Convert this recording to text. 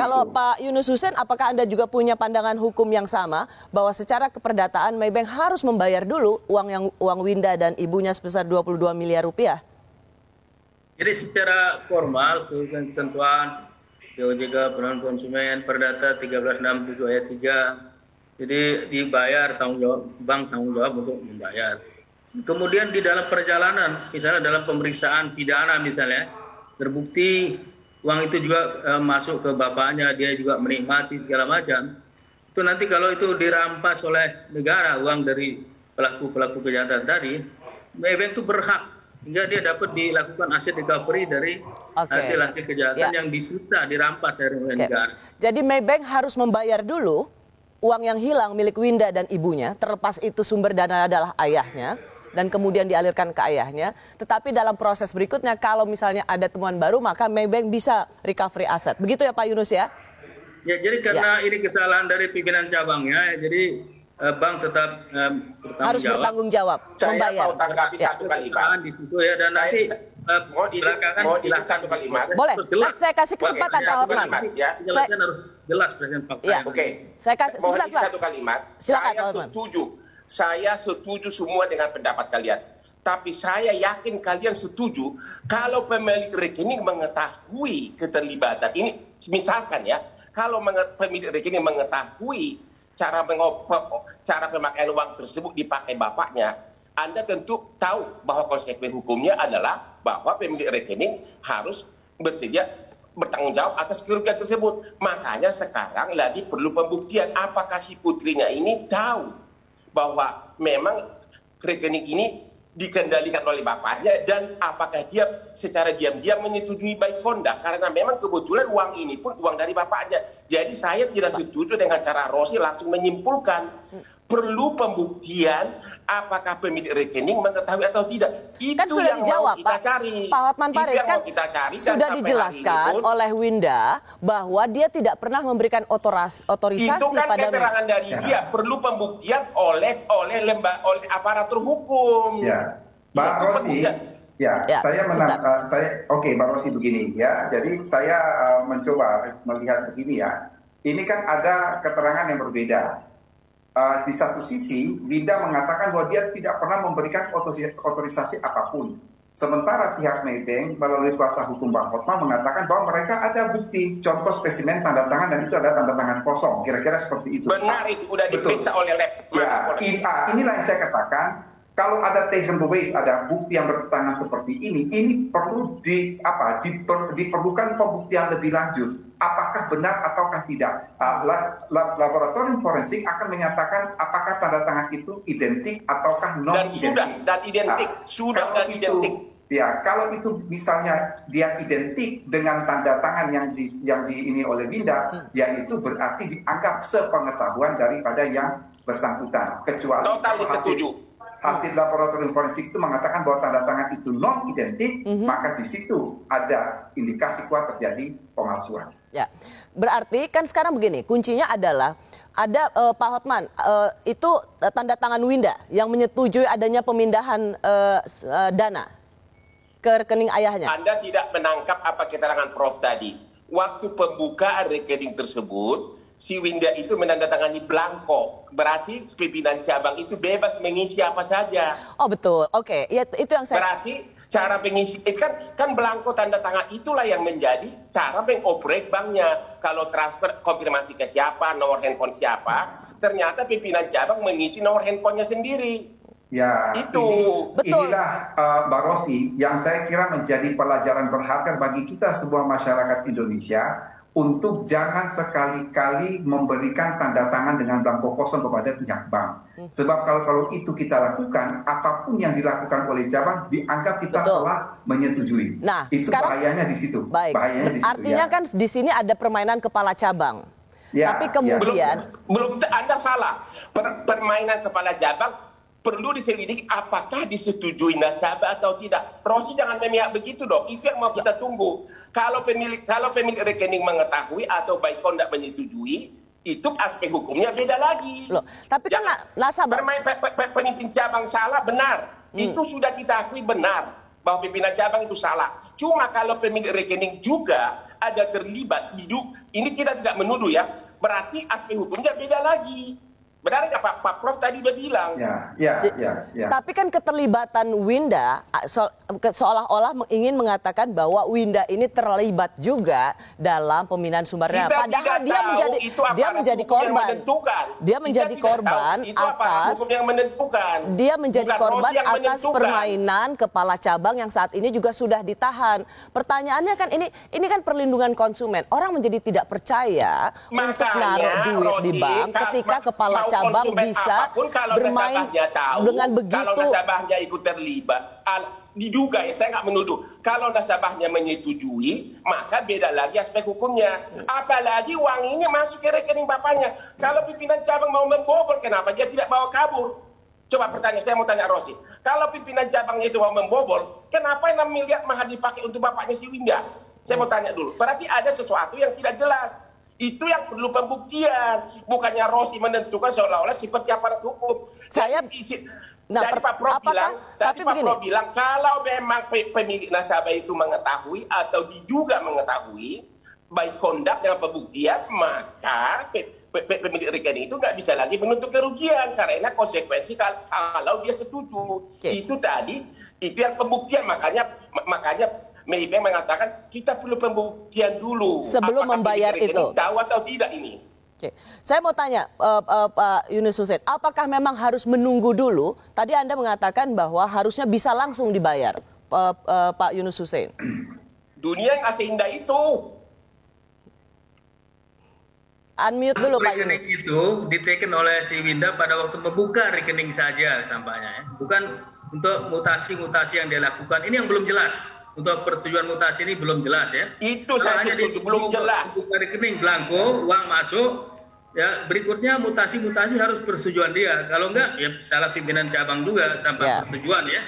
Kalau Pak Yunus Hussein, apakah Anda juga punya pandangan hukum yang sama bahwa secara keperdataan Maybank harus membayar dulu uang Winda dan ibunya sebesar 22 miliar rupiah? Jadi secara formal ketentuan OJK Perlindungan Konsumen Perdata 1367 ayat 3, jadi dibayar bank tanggung jawab untuk membayar. Kemudian di dalam perjalanan, misalnya dalam pemeriksaan pidana misalnya, terbukti uang itu juga masuk ke bapaknya, dia juga menikmati segala macam. Itu nanti kalau itu dirampas oleh negara, uang dari pelaku kejahatan tadi, Maybank itu berhak hingga dia dapat dilakukan aset recovery dari hasil kejahatan yang disita, dirampas dari negara. Jadi Maybank harus membayar dulu uang yang hilang milik Winda dan ibunya, terlepas itu sumber dana adalah ayahnya, dan kemudian dialirkan ke ayahnya. Tetapi dalam proses berikutnya, kalau misalnya ada temuan baru, maka Maybank bisa recovery aset. Begitu ya Pak Yunus ya? Ya, jadi karena ini kesalahan dari pimpinan cabangnya, jadi bank tetap harus bertanggung jawab. Saya mau tanggapi satu kalimat di situ ya, dan nanti mau izin satu kalimat. Boleh, saya kasih kesempatan Pak Hotman. Jelaskan harus jelas presiden fakta. Oke. Saya kasih satu kalimat. Saya setuju semua dengan pendapat kalian. Tapi saya yakin kalian setuju kalau pemilik rekening mengetahui keterlibatan ini, misalkan ya, kalau pemilik rekening mengetahui cara pemakaian uang tersebut dipakai bapaknya, Anda tentu tahu bahwa konsekuensi hukumnya adalah bahwa pemilik rekening harus bersedia bertanggung jawab atas kerugian tersebut. Makanya sekarang lagi perlu pembuktian apakah si putrinya ini tahu bahwa memang rekening ini dikendalikan oleh bapaknya dan apakah dia secara diam-diam menyetujui by conduct, karena memang kebetulan uang ini pun uang dari bapaknya. Jadi saya tidak setuju dengan cara Rosi langsung menyimpulkan. Perlu pembuktian apakah pemilik rekening mengetahui atau tidak. Itu kan sudah yang dijawab, mau kita cari. Pak Hotman Paris kan sudah dijelaskan oleh Winda bahwa dia tidak pernah memberikan otorisasi itu kan pada keterangan dari dia. Perlu pembuktian oleh aparatur hukum. Ya, Mbak Rosi. Mbak Rosi begini ya. Jadi saya mencoba melihat begini ya. Ini kan ada keterangan yang berbeda. Di satu sisi, Winda mengatakan bahwa dia tidak pernah memberikan otorisasi apapun. Sementara pihak Maybank melalui kuasa hukum Bang Hotman mengatakan bahwa mereka ada bukti, contoh spesimen tanda tangan dan itu ada tanda tangan kosong. Kira-kira seperti itu. Benar, itu sudah diperiksa oleh lab. Inilah yang saya katakan. Kalau ada taken waste, ada bukti yang bertentangan seperti ini perlu diperlukan pembuktian lebih lanjut. Apakah benar ataukah tidak? Laboratorium forensik akan menyatakan apakah tanda tangan itu identik ataukah non-identik. Dan identik. Ya, kalau itu misalnya dia identik dengan tanda tangan yang ini oleh Winda, ya itu berarti dianggap sepengetahuan daripada yang bersangkutan. Kecuali hasil laboratorium forensik itu mengatakan bahwa tanda tangan itu non-identik, maka di situ ada indikasi kuat terjadi pemalsuan. Ya, berarti kan sekarang begini, kuncinya adalah ada Pak Hotman, itu tanda tangan Winda yang menyetujui adanya pemindahan dana ke rekening ayahnya. Anda tidak menangkap apa keterangan Prof tadi. Waktu pembukaan rekening tersebut, si Winda itu menandatangani blanko. Berarti pimpinan cabang itu bebas mengisi apa saja. Oh betul, oke. Ya, itu yang saya... Berarti cara pengisi, kan blanko tanda tangan itulah yang menjadi cara mengoperate banknya. Kalau transfer konfirmasi ke siapa, nomor handphone siapa, ternyata pimpinan cabang mengisi nomor handphonenya sendiri. Ya, inilah Mbak Rosi yang saya kira menjadi pelajaran berharga bagi kita semua masyarakat Indonesia untuk jangan sekali-kali memberikan tanda tangan dengan blanko kosong kepada pihak bank. Sebab kalau itu kita lakukan, apapun yang dilakukan oleh cabang dianggap kita telah menyetujui. Nah, itu sekarang, bahayanya di situ. Baik. Bahayanya di situ, artinya kan di sini ada permainan kepala cabang. Ya, tapi kemudian belum Anda salah. Permainan kepala cabang perlu diselidiki apakah disetujui nasabah atau tidak. Rosi jangan memihak begitu dong. Itu yang mau kita tunggu. Kalau pemilik rekening mengetahui atau by conduct menyetujui, itu aspek hukumnya beda lagi. Loh, tapi kan nasabah pemimpin cabang salah benar. Itu sudah kita akui benar bahwa pimpinan cabang itu salah. Cuma kalau pemilik rekening juga ada terlibat ini kita tidak menuduh ya, berarti aspek hukumnya beda lagi. Benar nggak Pak Prof tadi udah bilang? Ya. Tapi kan keterlibatan Winda seolah-olah ingin mengatakan bahwa Winda ini terlibat juga dalam pemindahan sumber daya. Padahal dia menjadi korban. Dia menjadi korban atas dia menjadi korban atas permainan kepala cabang yang saat ini juga sudah ditahan. Pertanyaannya kan ini kan perlindungan konsumen. Orang menjadi tidak percaya untuk naruh duit di bank ketika kepala cabang bisa bermain dengan begitu. Kalau nasabahnya ikut terlibat, diduga ya, saya nggak menuduh. Kalau nasabahnya menyetujui, maka beda lagi aspek hukumnya. Apalagi uang ini masuk ke rekening bapaknya. Kalau pimpinan cabang mau membobol, kenapa dia tidak bawa kabur? Coba pertanyaan, saya mau tanya Rosi. Kalau pimpinan cabangnya itu mau membobol, kenapa 6 miliar mahal dipakai untuk bapaknya si Winda? Saya mau tanya dulu. Berarti ada sesuatu yang tidak jelas. Itu yang perlu pembuktian, bukannya Rosi menentukan seolah-olah seperti aparat hukum. Tadi Pak Prof bilang kalau memang pemilik nasabah itu mengetahui atau diduga mengetahui baik kondak dengan pembuktian, maka pemilik rekening itu nggak bisa lagi menuntut kerugian karena konsekuensi kalau dia setuju. Itu tadi itu yang pembuktian, makanya MIP mengatakan kita perlu pembuktian dulu sebelum membayar itu. Tahu atau tidak ini? Oke. Saya mau tanya Pak Yunus Hussein, apakah memang harus menunggu dulu? Tadi Anda mengatakan bahwa harusnya bisa langsung dibayar, Pak Yunus Hussein. Dunia nggak seindah itu. Unmute dulu Pak Yunus. Rekening itu diteken oleh si Winda pada waktu membuka rekening saja tampaknya, ya. Bukan untuk mutasi-mutasi yang dia lakukan. Ini yang belum jelas. Untuk persetujuan mutasi ini belum jelas ya. Itu saya setuju, belum jelas. Buka rekening blanko, uang masuk, ya berikutnya mutasi-mutasi harus persetujuan dia. Kalau enggak, ya salah pimpinan cabang juga tanpa persetujuan ya.